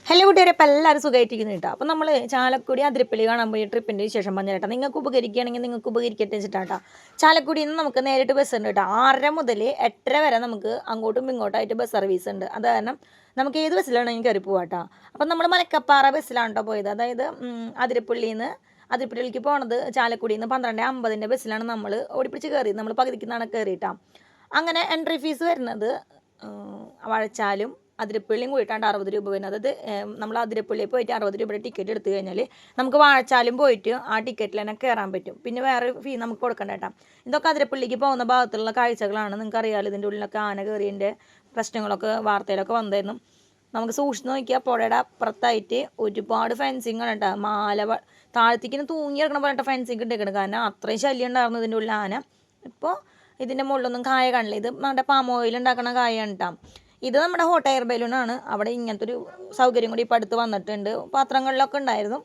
Hello കൂട്ടുകാരെ, ഇപ്പോൾ എല്ലാവരും സുഖമായിട്ടിരിക്കുന്നു കേട്ടോ. അപ്പോൾ നമ്മൾ ചാലക്കുടി അതിരപ്പള്ളി കാണാൻ പോയി ട്രിപ്പിൻ്റെ വിശേഷം പറഞ്ഞു കേട്ടോ. നിങ്ങൾക്ക് ഉപകരിക്കുകയാണെങ്കിൽ നിങ്ങൾക്ക് ഉപകരിക്കട്ടെ വെച്ചിട്ടാട്ടോ. ചാലക്കുടിയിൽ നിന്ന് നമുക്ക് നേരിട്ട് ബസ് ഉണ്ട് കേട്ടോ. 6:30 മുതൽ 8:30 വരെ നമുക്ക് അങ്ങോട്ടും ഇങ്ങോട്ടായിട്ട് ബസ് സർവീസ് ഉണ്ട്. അത് കാരണം നമുക്ക് ഏത് ബസ്സിലാണെങ്കിൽ കയറി പോകാം കേട്ടോ. അപ്പം നമ്മൾ മലക്കപ്പാറ ബസ്സിലാണ് കേട്ടോ പോയത്. അതായത് അതിരപ്പള്ളിയിൽ നിന്ന് അതിരപ്പള്ളിക്ക് പോണത് ചാലക്കുടിയിൽ നിന്ന് 12:50 ബസ്സിലാണ് നമ്മൾ ഓടിപ്പിടിച്ച് കയറിയത്. നമ്മൾ പകുതിക്ക് നിന്നാണ് കയറിയിട്ടാണ്. അങ്ങനെ എൻട്രി ഫീസ് വരുന്നത് വാഴച്ചാലും അതിരപ്പള്ളിയും കൂടിയിട്ടാണ് 60 രൂപ വരുന്നത്. അതായത് നമ്മൾ അതിരപ്പള്ളിയിൽ പോയിട്ട് 60 രൂപയുടെ ടിക്കറ്റ് എടുത്തു കഴിഞ്ഞാൽ നമുക്ക് വാഴച്ചാലും പോയിട്ട് ആ ടിക്കറ്റിൽ തന്നെ കയറാൻ പറ്റും. പിന്നെ വേറെ ഫീ നമുക്ക് കൊടുക്കണ്ട കേട്ടോ. ഇതൊക്കെ അതിരപ്പള്ളിക്ക് പോകുന്ന ഭാഗത്തുള്ള കാഴ്ചകളാണ്. നിങ്ങൾക്ക് അറിയാമല്ലോ, ഇതിൻ്റെ ഉള്ളിലൊക്കെ ആന കയറിയതിൻ്റെ പ്രശ്നങ്ങളൊക്കെ വാർത്തയിലൊക്കെ വന്നായിരുന്നു. നമുക്ക് സൂക്ഷിച്ച് നോക്കിയാൽ പുഴയുടെ അപ്പുറത്തായിട്ട് ഒരുപാട് ഫെൻസിങ് ആണ് കേട്ടോ. താഴത്തേക്കിന് തൂങ്ങി കിടക്കണ പറഞ്ഞിട്ട് ഫെൻസിങ് ഇട്ടേക്കണം. കാരണം അത്രയും ശല്യം ഉണ്ടായിരുന്നു ഇതിൻ്റെ ഉള്ളിൽ ആന. ഇപ്പോൾ ഇതിൻ്റെ മുകളിലൊന്നും കായ കാണില്ല. ഇത് നമ്മുടെ പാം ഓയിൽ ഉണ്ടാക്കണ കായാണ് കേട്ടോ. ഇത് നമ്മുടെ ഹോട്ട് എയർ ബലൂണാണ്. അവിടെ ഇങ്ങനത്തെ ഒരു സൗകര്യം കൂടി ഇപ്പോൾ അടുത്ത് വന്നിട്ടുണ്ട്. പത്രങ്ങളിലൊക്കെ ഉണ്ടായിരുന്നു.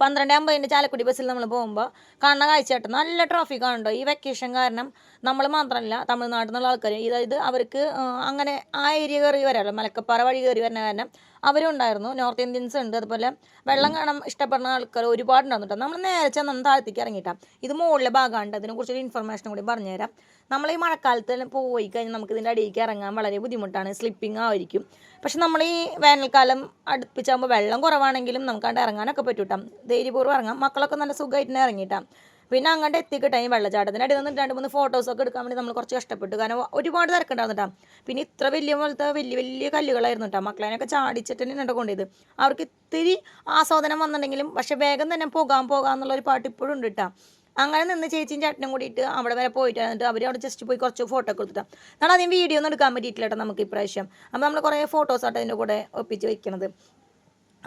12:50 ചാലക്കുടി ബസ്സിൽ നമ്മൾ പോകുമ്പോൾ കാണുന്ന കാഴ്ചയായിട്ട് നല്ല ട്രാഫിക് ആണുണ്ടോ. ഈ വെക്കേഷൻ കാരണം നമ്മൾ മാത്രമല്ല, തമിഴ്നാട്ടിൽ നിന്നുള്ള ആൾക്കാർ, അതായത് അവർക്ക് അങ്ങനെ ആ ഏരിയ കയറി വരാമല്ലോ, മലക്കപ്പാറ വഴി കയറി വരുന്ന കാരണം അവരും ഉണ്ടായിരുന്നു. നോർത്ത് ഇന്ത്യൻസ് ഉണ്ട്. അതുപോലെ വെള്ളം കാണാൻ ഇഷ്ടപ്പെടുന്ന ആൾക്കാർ ഒരുപാടുണ്ടായിരുന്നു കേട്ടോ. നമ്മൾ നേരെ ചെന്ന് താഴത്തേക്ക് ഇറങ്ങിയിട്ടാണ്. ഇത് മുകളിലെ ഭാഗമാണ്. അതിനെക്കുറിച്ചൊരു ഇൻഫർമേഷൻ കൂടി പറഞ്ഞുതരാം. നമ്മൾ ഈ മഴക്കാലത്ത് പോയി കഴിഞ്ഞാൽ നമുക്ക് ഇതിൻ്റെ അടിയിലേക്ക് ഇറങ്ങാൻ വളരെ ബുദ്ധിമുട്ടാണ്. സ്ലിപ്പിംഗ് ആയിരിക്കും. പക്ഷെ നമ്മൾ ഈ വേനൽക്കാലം അടുപ്പിച്ചാകുമ്പോൾ വെള്ളം കുറവാണെങ്കിലും നമുക്ക് അവിടെ ഇറങ്ങാനൊക്കെ പറ്റൂട്ടാം. ധൈര്യപൂർവ്വം ഇറങ്ങാം. മക്കളൊക്കെ നല്ല സുഖമായിട്ട് തന്നെ ഇറങ്ങിയിട്ടാം. പിന്നെ അങ്ങോട്ട് എത്തിക്കിട്ടാൽ ഈ വെള്ളച്ചാട്ടത്തിൻ്റെ അടിയിൽ നിന്ന് 2-3 ഫോട്ടോസൊക്കെ എടുക്കാൻ വേണ്ടി നമ്മൾ കുറച്ച് കഷ്ടപ്പെട്ടു. കാരണം ഒരുപാട് തിരക്കുണ്ടായിരുന്നു കേട്ടോ. പിന്നെ ഇത്ര വലിയ പോലത്തെ വലിയ വലിയ കല്ലുകളായിരുന്നു കേട്ടോ. മക്കളെയൊക്കെ ചാടിച്ചിട്ട് തന്നെ കൊണ്ടുപോയത്. അവർക്ക് ഇത്തിരി ആസ്വാദനം വന്നിട്ടുണ്ടെങ്കിലും പക്ഷെ വേഗം തന്നെ പോകാമെന്നുള്ളൊരു പാട്ട് ഇപ്പോഴും ഉണ്ട് കേട്ടോ. അങ്ങനെ നിന്ന് ചേച്ചിയും ചേട്ടനും കൂടിയിട്ട് അവിടെ വരെ പോയിട്ട് വന്നിട്ട് അവർ അവിടെ ജസ്റ്റ് പോയി കുറച്ച് ഫോട്ടോ ഒക്കെ എടുത്തിട്ടാണ്. നമ്മൾ ആദ്യം വീഡിയോ ഒന്നും എടുക്കാൻ പറ്റിയിട്ടില്ല കേട്ടോ നമുക്ക് ഇപ്രാവശ്യം. അപ്പോൾ നമ്മൾ കുറേ ഫോട്ടോസായിട്ട് അതിൻ്റെ കൂടെ ഒപ്പിച്ച് വയ്ക്കണത്.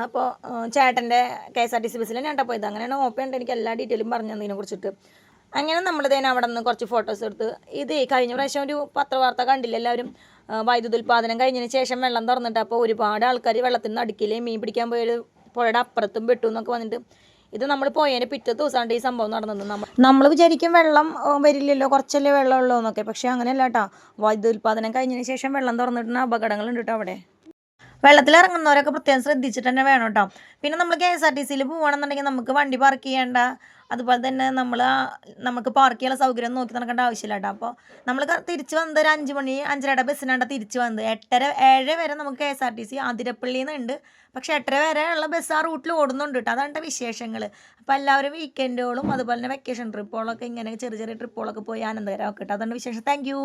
അപ്പോൾ ചേട്ടൻ്റെ KSRTC ബസ്സിൽ ഞാൻ പോയത്. അങ്ങനെയാണ് ഓപ്പയുണ്ട്. എനിക്ക് എല്ലാ ഡീറ്റെയിലും പറഞ്ഞു തന്നതിനെ കുറിച്ചിട്ട്. അങ്ങനെ നമ്മളിതേനെ അവിടെ നിന്ന് കുറച്ച് ഫോട്ടോസ് എടുത്ത്. ഇത് കഴിഞ്ഞ പ്രാവശ്യം ഒരു പത്രവാർത്ത കണ്ടില്ല എല്ലാവരും, വൈദ്യുതി ഉൽപ്പാദനം കഴിഞ്ഞതിന് ശേഷം വെള്ളം തുറന്നിട്ട് അപ്പോൾ ഒരുപാട് ആൾക്കാർ വെള്ളത്തിന് നടുക്കിലേ മീൻ പിടിക്കാൻ പോയൊരു പുഴയുടെ അപ്പുറത്തും പെട്ടു എന്നൊക്കെ വന്നിട്ട്. ഇത് നമ്മൾ പോയതിന് പിറ്റേ ദിവസമാണ് ഈ സംഭവം നടന്നത്. നമ്മൾ വിചാരിക്കും വെള്ളം വരില്ലല്ലോ, കുറച്ചല്ലേ വെള്ളമുള്ളൂ എന്നൊക്കെ. പക്ഷേ അങ്ങനെയല്ല കേട്ടോ. വൈദ്യുതി ഉൽപ്പാദനം കഴിഞ്ഞതിന് ശേഷം വെള്ളം തുറന്നിട്ടുള്ള അപകടങ്ങളുണ്ട് കേട്ടോ. അവിടെ വെള്ളത്തിലിറങ്ങുന്നവരൊക്കെ പ്രത്യേകം ശ്രദ്ധിച്ചിട്ട് തന്നെ വേണം കേട്ടോ. പിന്നെ നമ്മൾ KSRTCയിൽ പോവുകയാണെന്നുണ്ടെങ്കിൽ നമുക്ക് വണ്ടി പാർക്ക് ചെയ്യേണ്ട, അതുപോലെ തന്നെ നമുക്ക് പാർക്ക് ചെയ്യാനുള്ള സൗകര്യം നോക്കി നടക്കേണ്ട ആവശ്യമില്ല കേട്ടോ. അപ്പോൾ നമ്മൾ തിരിച്ച് വന്നത് ഒരു 5 മണി 5:30 ബസ്സിനാണ് തിരിച്ച് വന്നത്. 8:30 വരെ നമുക്ക് KSRTC അതിരപ്പള്ളിയിൽ നിന്നുണ്ട്. പക്ഷേ 8:30 വരെ ഉള്ള ബസ് ആ റൂട്ടിൽ ഓടുന്നുണ്ട് കേട്ടോ. അതാണ് വിശേഷങ്ങൾ. അപ്പോൾ എല്ലാവരും വീക്കെൻഡുകളും അതുപോലെ തന്നെ വെക്കേഷൻ ട്രിപ്പുകളൊക്കെ ഇങ്ങനെ ചെറിയ ചെറിയ ട്രിപ്പുകളൊക്കെ പോയി ആനന്ദകരമാക്കട്ടെ. അതാണ് വിശേഷം. Thank you.